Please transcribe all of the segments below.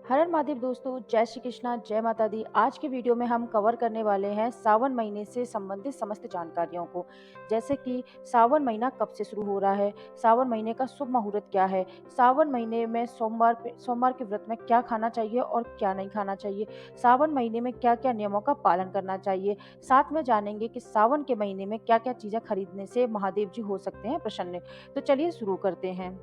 हर हर महादेव दोस्तों, जय श्री कृष्णा, जय माता दी। आज के वीडियो में हम कवर करने वाले हैं सावन महीने से संबंधित समस्त जानकारियों को। जैसे कि सावन महीना कब से शुरू हो रहा है, सावन महीने का शुभ मुहूर्त क्या है, सावन महीने में सोमवार के व्रत में क्या खाना चाहिए और क्या नहीं खाना चाहिए, सावन महीने में क्या क्या नियमों का पालन करना चाहिए। साथ में जानेंगे कि सावन के महीने में क्या क्या चीज़ें खरीदने से महादेव जी हो सकते हैं प्रसन्न। तो चलिए शुरू करते हैं।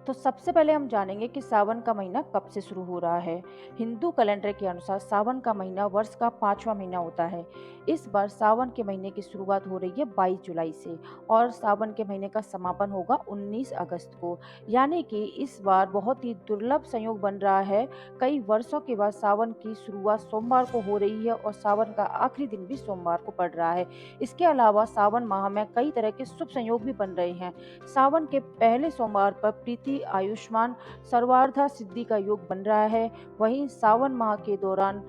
तो सबसे पहले हम जानेंगे कि सावन का महीना कब से शुरू हो रहा है। हिंदू कैलेंडर के अनुसार सावन का महीना वर्ष का 5वां महीना होता है। इस बार सावन के महीने की शुरुआत हो रही है 22 जुलाई से और सावन के महीने का समापन होगा 19 अगस्त को। यानी कि इस बार बहुत ही दुर्लभ संयोग बन रहा है। कई वर्षों के बाद सावन की शुरुआत सोमवार को हो रही है और सावन का आखिरी दिन भी सोमवार को पड़ रहा है। इसके अलावा सावन माह में कई तरह के शुभ संयोग भी बन रहे हैं। सावन के पहले सोमवार पर प्रीति आयुष्मान सर्वार्थ सिद्धि का योग बन रहा है। वहीं सावन माह के दौरान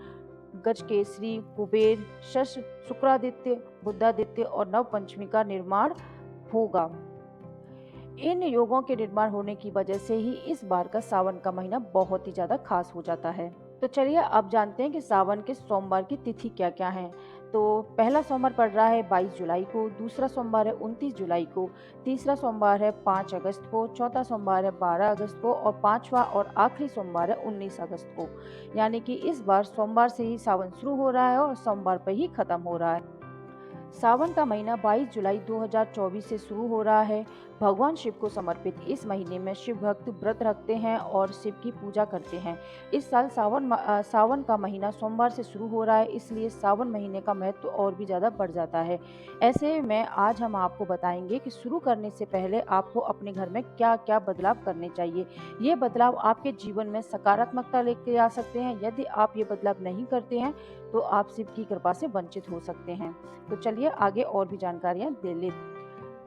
गजकेसरी, कुबेर, शश, शुक्रादित्य, बुधादित्य और नव पंचमी का निर्माण होगा। इन योगों के निर्माण होने की वजह से ही इस बार का सावन का महीना बहुत ही ज्यादा खास हो जाता है। तो चलिए अब जानते हैं कि सावन के सोमवार की तिथि क्या क्या है। तो पहला सोमवार पड़ रहा है 22 जुलाई को, दूसरा सोमवार है 29 जुलाई को, तीसरा सोमवार है 5 अगस्त को, चौथा सोमवार है 12 अगस्त को और पांचवा और आखिरी सोमवार है 19 अगस्त को। यानी कि इस बार सोमवार से ही सावन शुरू हो रहा है और सोमवार पर ही खत्म हो रहा है। सावन का महीना 22 जुलाई 2024 से शुरू हो रहा है। भगवान शिव को समर्पित इस महीने में शिव भक्त व्रत रखते हैं और शिव की पूजा करते हैं। इस साल सावन का महीना सोमवार से शुरू हो रहा है, इसलिए सावन महीने का महत्व और भी ज़्यादा बढ़ जाता है। ऐसे में आज हम आपको बताएंगे कि शुरू करने से पहले आपको अपने घर में क्या क्या बदलाव करने चाहिए। ये बदलाव आपके जीवन में सकारात्मकता लेके आ सकते हैं। यदि आप ये बदलाव नहीं करते हैं तो आप शिव की कृपा से वंचित हो सकते हैं। तो चलिए आगे और भी जानकारियां दे ले।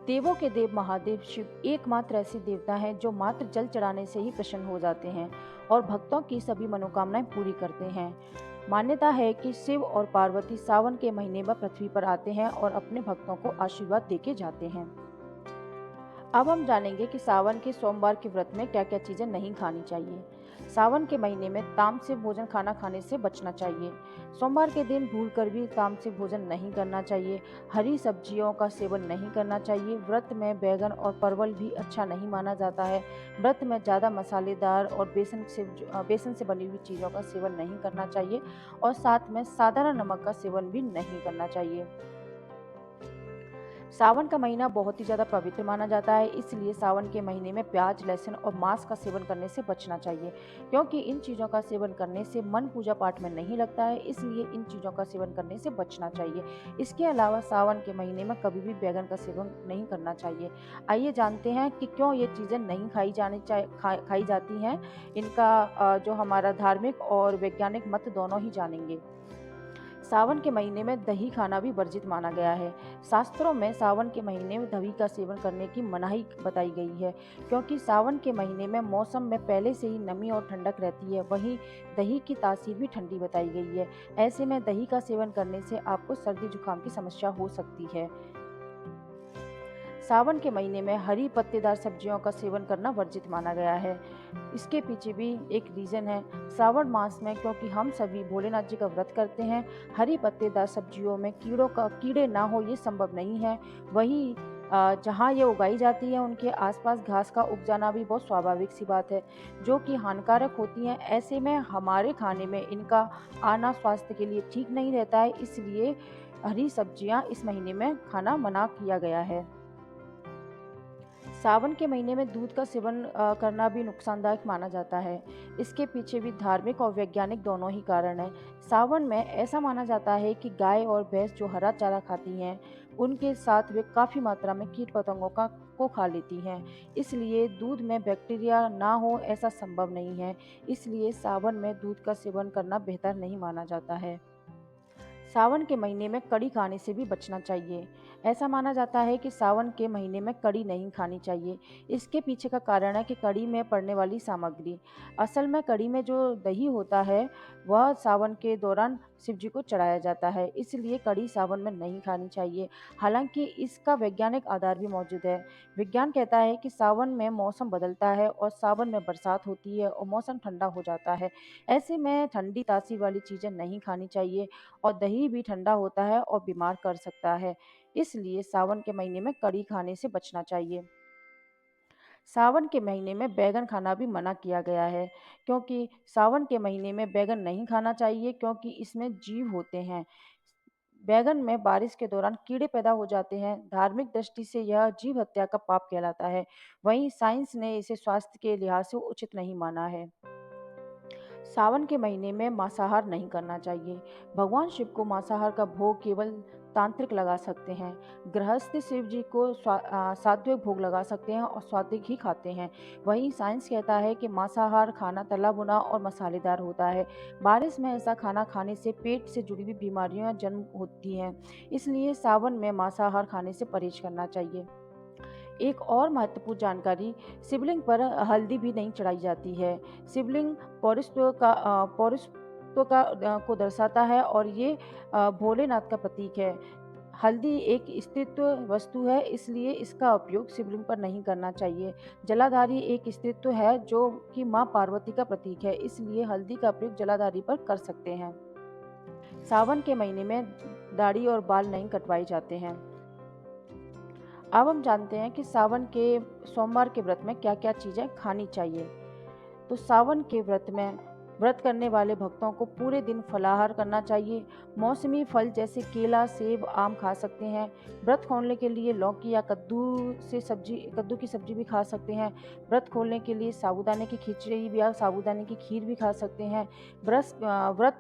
देवों के देव महादेव शिव एकमात्र ऐसे देवता हैं जो मात्र जल चढ़ाने से ही प्रसन्न हो जाते हैं और भक्तों की सभी मनोकामनाएं पूरी करते हैं। मान्यता है कि शिव और पार्वती सावन के महीने में पृथ्वी पर आते हैं और अपने भक्तों को आशीर्वाद देके जाते हैं। अब हम जानेंगे कि सावन के सोमवार के व्रत में क्या क्या चीजें नहीं खानी चाहिए। सावन के महीने में तामसिक भोजन खाना खाने से बचना चाहिए। सोमवार के दिन भूलकर भी तामसिक भोजन नहीं करना चाहिए। हरी सब्जियों का सेवन नहीं करना चाहिए। व्रत में बैगन और परवल भी अच्छा नहीं माना जाता है। व्रत में ज़्यादा मसालेदार और बेसन से बनी हुई चीज़ों का सेवन नहीं करना चाहिए और साथ में साधारण नमक का सेवन भी नहीं करना चाहिए। सावन का महीना बहुत ही ज़्यादा पवित्र माना जाता है, इसलिए सावन के महीने में प्याज, लहसुन और मांस का सेवन करने से बचना चाहिए, क्योंकि इन चीज़ों का सेवन करने से मन पूजा पाठ में नहीं लगता है, इसलिए इन चीज़ों का सेवन करने से बचना चाहिए। इसके अलावा सावन के महीने में कभी भी बैगन का सेवन नहीं करना चाहिए। आइए जानते हैं कि क्यों ये चीज़ें नहीं खाई जाती हैं। इनका जो हमारा धार्मिक और वैज्ञानिक मत दोनों ही जानेंगे। सावन के महीने में दही खाना भी वर्जित माना गया है। शास्त्रों में सावन के महीने में दही का सेवन करने की मनाही बताई गई है, क्योंकि सावन के महीने में मौसम में पहले से ही नमी और ठंडक रहती है। वहीं दही की तासीर भी ठंडी बताई गई है। ऐसे में दही का सेवन करने से आपको सर्दी जुकाम की समस्या हो सकती है। सावन के महीने में हरी पत्तेदार सब्जियों का सेवन करना वर्जित माना गया है। इसके पीछे भी एक रीज़न है। सावन मास में क्योंकि हम सभी भोलेनाथ जी का व्रत करते हैं, हरी पत्तेदार सब्जियों में कीड़े ना हो ये संभव नहीं है। वहीं जहाँ ये उगाई जाती है उनके आसपास घास का उग जाना भी बहुत स्वाभाविक सी बात है, जो कि हानिकारक होती हैं। ऐसे में हमारे खाने में इनका आना स्वास्थ्य के लिए ठीक नहीं रहता है, इसलिए हरी सब्जियां इस महीने में खाना मना किया गया है। सावन के महीने में दूध का सेवन करना भी नुकसानदायक माना जाता है। इसके पीछे भी धार्मिक और वैज्ञानिक दोनों ही कारण हैं। सावन में ऐसा माना जाता है कि गाय और भैंस जो हरा चारा खाती हैं, उनके साथ वे काफ़ी मात्रा में कीट पतंगों को खा लेती हैं। इसलिए दूध में बैक्टीरिया ना हो ऐसा संभव नहीं है। इसलिए सावन में दूध का सेवन करना बेहतर नहीं माना जाता है। सावन के महीने में कड़ी खाने से भी बचना चाहिए। ऐसा माना जाता है कि सावन के महीने में कड़ी नहीं खानी चाहिए। इसके पीछे का कारण है कि कड़ी में पड़ने वाली सामग्री। असल में कड़ी में जो दही होता है, वह सावन के दौरान शिव जी को चढ़ाया जाता है, इसलिए कड़ी सावन में नहीं खानी चाहिए। हालांकि इसका वैज्ञानिक आधार भी मौजूद है। विज्ञान कहता है कि सावन में मौसम बदलता है और सावन में बरसात होती है और मौसम ठंडा हो जाता है। ऐसे में ठंडी तासीर वाली चीज़ें नहीं खानी चाहिए और दही भी ठंडा होता है और बीमार कर सकता है। इसलिए सावन के महीने में कड़ी खाने से बचना चाहिए। सावन के महीने में बैगन खाना भी मना किया गया है, क्योंकि सावन के महीने में बैगन नहीं खाना चाहिए, क्योंकि इसमें जीव होते हैं। बैगन में बारिश के दौरान कीड़े पैदा हो जाते हैं। धार्मिक दृष्टि से यह जीव हत्या का पाप कहलाता है। वहीं साइंस ने इसे स्वास्थ्य के लिहाज से उचित नहीं माना है। सावन के महीने में मांसाहार नहीं करना चाहिए। भगवान शिव को मांसाहार का भोग केवल तांत्रिक लगा सकते हैं। गृहस्थ शिव जी को सात्विक भोग लगा सकते हैं और सात्विक ही खाते हैं। वहीं साइंस कहता है कि मांसाहार खाना तला भुना और मसालेदार होता है। बारिश में ऐसा खाना खाने से पेट से जुड़ी हुई बीमारियां जन्म होती हैं। इसलिए सावन में मांसाहार खाने से परहेज करना चाहिए। एक और महत्वपूर्ण जानकारी, शिवलिंग पर हल्दी भी नहीं चढ़ाई जाती है। शिवलिंग पौरुषत्व को दर्शाता है और ये भोलेनाथ का प्रतीक है। हल्दी एक स्त्रीत्व वस्तु है, इसलिए इसका उपयोग शिवलिंग पर नहीं करना चाहिए। जलाधारी एक स्त्रीत्व है जो कि माँ पार्वती का प्रतीक है, इसलिए हल्दी का प्रयोग जलाधारी पर कर सकते हैं। सावन के महीने में दाढ़ी और बाल नहीं कटवाए जाते हैं। अब हम जानते हैं कि सावन के सोमवार के व्रत में क्या क्या चीज़ें खानी चाहिए। तो सावन के व्रत में व्रत करने वाले भक्तों को पूरे दिन फलाहार करना चाहिए। मौसमी फल जैसे केला, सेब, आम खा सकते हैं। व्रत खोलने के लिए लौकी या कद्दू की सब्जी भी खा सकते हैं। व्रत खोलने के लिए साबूदाने की खिचड़ी या साबूदाने की खीर भी खा सकते हैं। व्रत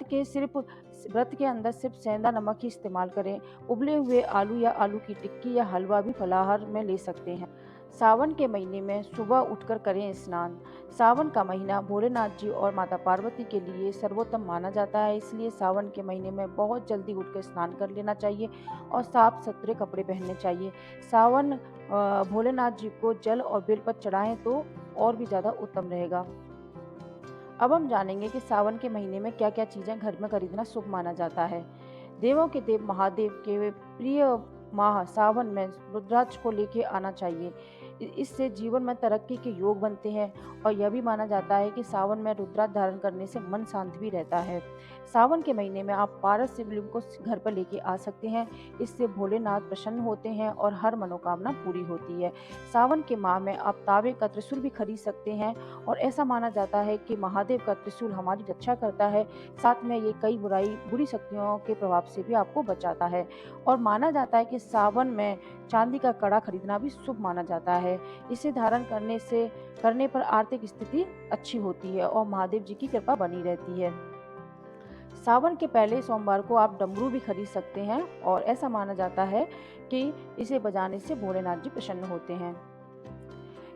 के अंदर सिर्फ सेंधा नमक ही इस्तेमाल करें। उबले हुए आलू या आलू की टिक्की या हलवा भी फलाहार में ले सकते हैं। सावन के महीने में सुबह उठकर करें स्नान। सावन का महीना भोलेनाथ जी और माता पार्वती के लिए सर्वोत्तम माना जाता है, इसलिए सावन के महीने में बहुत जल्दी उठकर स्नान कर लेना चाहिए और साफ सुथरे कपड़े पहनने चाहिए। सावन भोलेनाथ जी को जल और बेलपत्र चढ़ाएं तो और भी ज़्यादा उत्तम रहेगा। अब हम जानेंगे कि सावन के महीने में क्या क्या चीज़ें घर में खरीदना शुभ माना जाता है। देवों के देव महादेव के प्रिय माह सावन में रुद्राक्ष को लेके आना चाहिए। इससे जीवन में तरक्की के योग बनते हैं और यह भी माना जाता है कि सावन में रुद्राक्ष धारण करने से मन शांत भी रहता है। सावन के महीने में आप पारस शिवलिंग को घर पर लेके आ सकते हैं। इससे भोलेनाथ प्रसन्न होते हैं और हर मनोकामना पूरी होती है। सावन के माह में आप तावे का त्रिशूल भी खरीद सकते हैं और ऐसा माना जाता है कि महादेव का त्रिशूल हमारी रक्षा करता है, साथ में ये कई बुरी शक्तियों के प्रभाव से भी आपको बचाता है। और माना जाता है कि सावन में चांदी का कड़ा खरीदना भी शुभ माना जाता है। इसे धारण करने पर आर्थिक स्थिति अच्छी होती है और महादेव जी की कृपा बनी रहती है। सावन के पहले सोमवार को आप डमरू भी खरीद सकते हैं और ऐसा माना जाता है कि इसे बजाने से भोलेनाथ जी प्रसन्न होते हैं।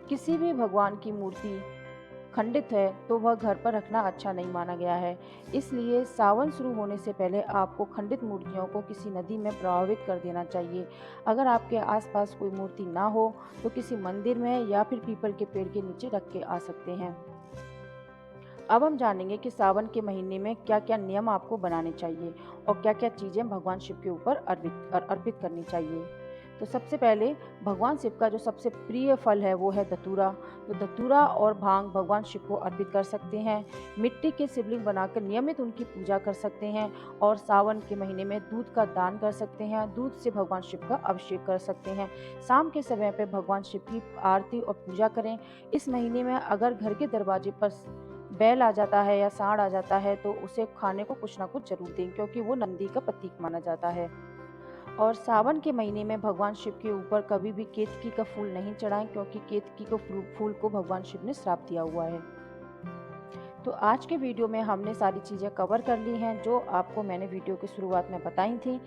किसी भी भगवान की मूर्ति खंडित है तो वह घर पर रखना अच्छा नहीं माना गया है। इसलिए सावन शुरू होने से पहले आपको खंडित मूर्तियों को किसी नदी में प्रवाहित कर देना चाहिए। अगर आपके आसपास कोई मूर्ति ना हो तो किसी मंदिर में या फिर पीपल के पेड़ के नीचे रख के आ सकते हैं। अब हम जानेंगे कि सावन के महीने में क्या क्या नियम आपको बनाने चाहिए और क्या क्या चीज़ें भगवान शिव के ऊपर अर्पित करनी चाहिए। तो सबसे पहले भगवान शिव का जो सबसे प्रिय फल है वो है धतूरा। तो धतूरा और भांग भगवान शिव को अर्पित कर सकते हैं। मिट्टी के शिवलिंग बनाकर नियमित उनकी पूजा कर सकते हैं और सावन के महीने में दूध का दान कर सकते हैं। दूध से भगवान शिव का अभिषेक कर सकते हैं। शाम के समय पर भगवान शिव की आरती और पूजा करें। इस महीने में अगर घर के दरवाजे पर बैल आ जाता है या सांड आ जाता है तो उसे खाने को कुछ ना कुछ जरूर दें, क्योंकि वो नंदी का प्रतीक माना जाता है। और सावन के महीने में भगवान शिव के ऊपर कभी भी केतकी का फूल नहीं चढ़ाएं, क्योंकि केतकी को फूल को भगवान शिव ने श्राप दिया हुआ है। तो आज के वीडियो में हमने सारी चीज़ें कवर कर ली हैं जो आपको मैंने वीडियो की शुरुआत में बताई थी,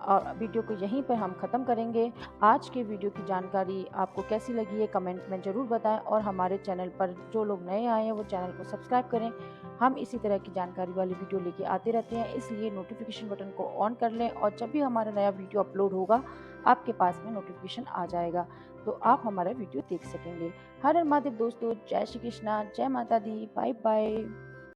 और वीडियो को यहीं पर हम ख़त्म करेंगे। आज के वीडियो की जानकारी आपको कैसी लगी है कमेंट में ज़रूर बताएं और हमारे चैनल पर जो लोग नए आए हैं वो चैनल को सब्सक्राइब करें। हम इसी तरह की जानकारी वाली वीडियो लेके आते रहते हैं, इसलिए नोटिफिकेशन बटन को ऑन कर लें और जब भी हमारा नया वीडियो अपलोड होगा आपके पास में नोटिफिकेशन आ जाएगा, तो आप हमारा वीडियो देख सकेंगे। हर हर महादेव दोस्तों, जय श्री कृष्णा, जय माता दी, बाय बाय।